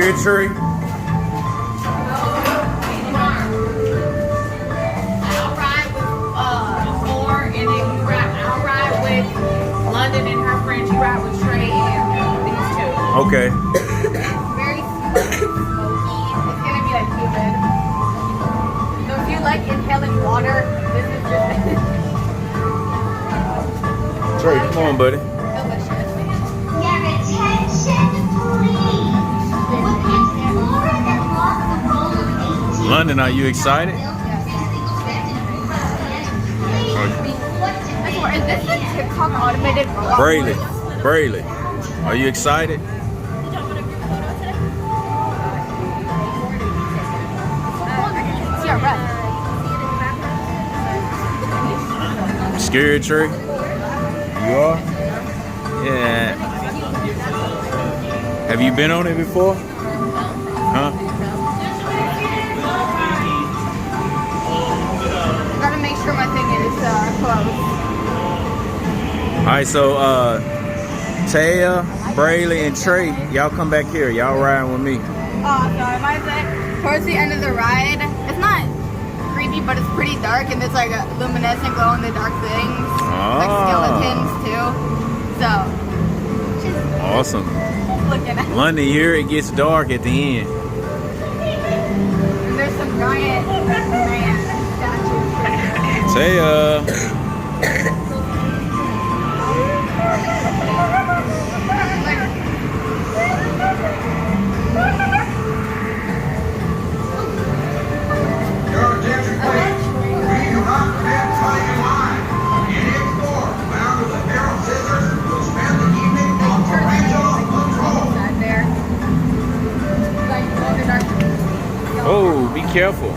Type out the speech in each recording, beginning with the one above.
Scared tree? I'll ride with Moore, and then I'll ride with London and her friends. You ride with Trey and these two. Okay. Very smoky. It's gonna be like humid. So if you like inhaling water, this is just Trey, come on, buddy. delicious. Your attention, please. Would explore and walk the roll of 18. London, are you excited? Is this a TikTok automated robot? Braylee, are you excited? See our breath. Scared tree? You are? Yeah. Have you been on it before? Huh? Gotta make sure my thing is closed. Alright, so Taya, Braylee, and Trey, y'all come back here. Y'all riding with me. So I might say, towards the end of the ride, it's not creepy, but it's pretty dark, and there's like a luminescent glow in the dark things, like skeletons too. So, just Awesome. looking at. London, here it gets dark at the end. And there's some giant man statues. Taya. Your attention, please. We do not permit cutting in line. Any explorer found with a pair of scissors will spend the evening on tarantula patrol. Back there. Like, glow in the dark. Oh, be careful.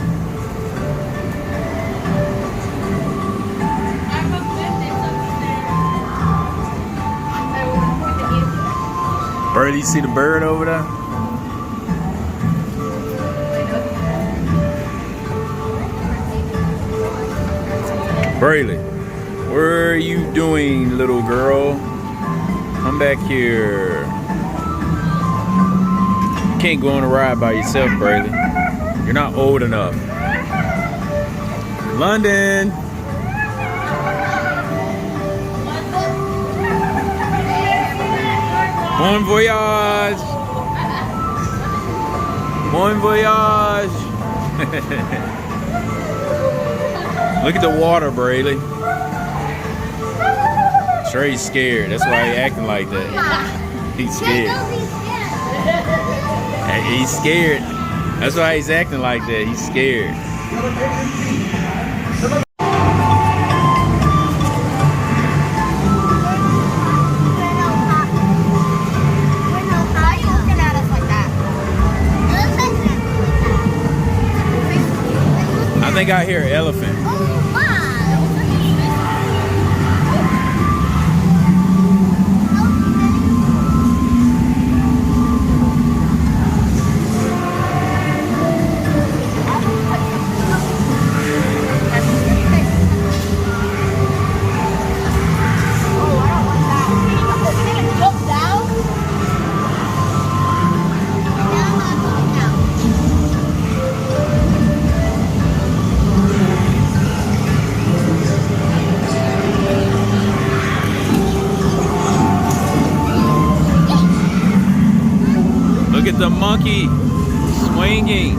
Braylee, you see the bird over there? Braylee, what are you doing, little girl? Come back here. You can't go on a ride by yourself, Braylee. You're not old enough. London. Bon voyage. Bon voyage. Look at the water, Braylee. Trey's scared. That's why he's acting like that. He's scared. He's scared. That's why he's acting like that. He's scared. Why are you looking at us like that? I think I hear an elephant. Oh, wow. Look at the monkey swinging.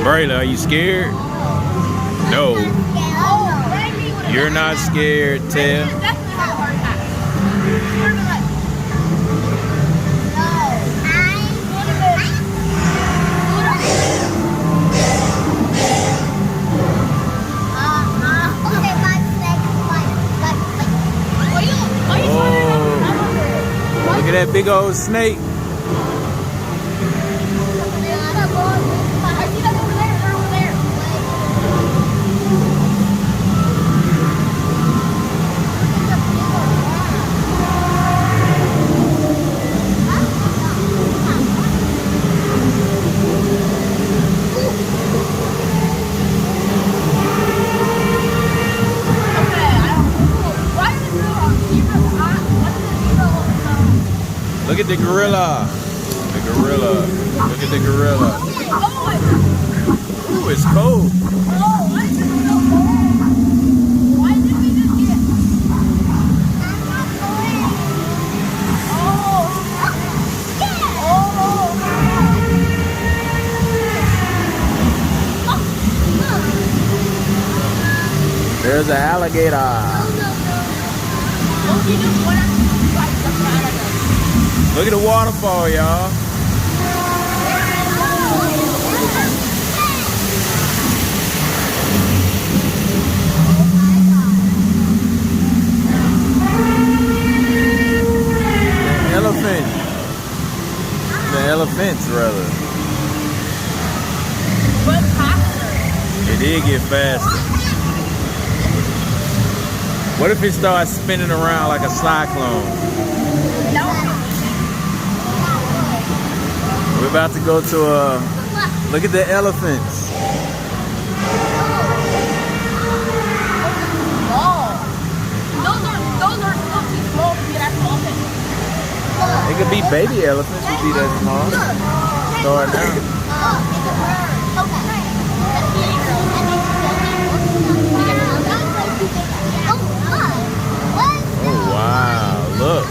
Braylee, are you scared? No. You're not scared, Ted. Oh, look at that big old snake. Look at the gorilla. The gorilla. Look at the gorilla. Ooh, it's cold. There's an alligator. Look at the waterfall, y'all. The elephants, rather. But faster. It did get faster. What if it starts spinning around like a cyclone? We're about to go to look at the elephants. Those are still too small to be that small. It could be baby elephants would be that small. Start now. Oh wow, look.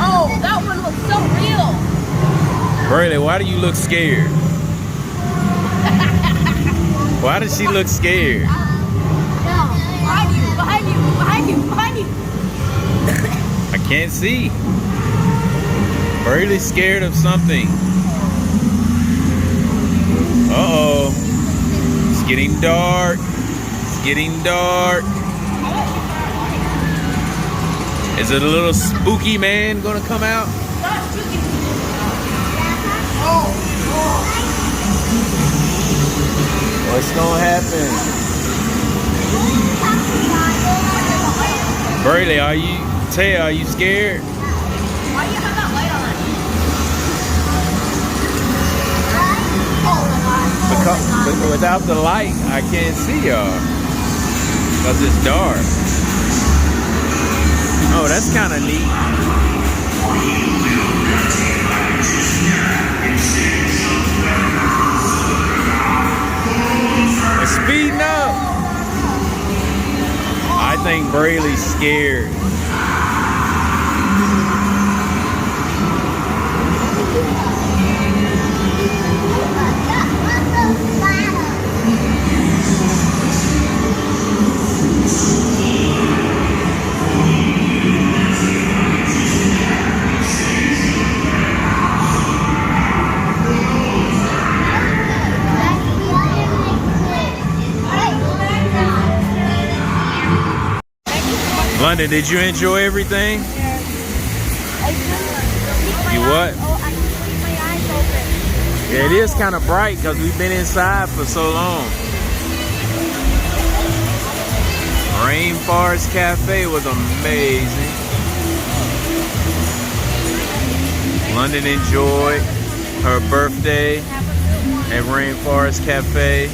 Oh, that one looks so real. Braylee, why do you look scared? Why does she look scared? Behind you. I can't see. Braylee's scared of something. Uh-oh. It's getting dark. It's getting dark. Is it a little spooky man gonna come out? What's gonna happen? Braylee, are you scared? Why do you have that light on? Because without the light, I can't see y'all. Because it's dark. Oh, that's kind of neat. It's speeding up. I think Braylee's scared. London, did you enjoy everything? You what? Yeah, it is kind of bright because we've been inside for so long. Rainforest Cafe was amazing. London enjoyed her birthday at Rainforest Cafe.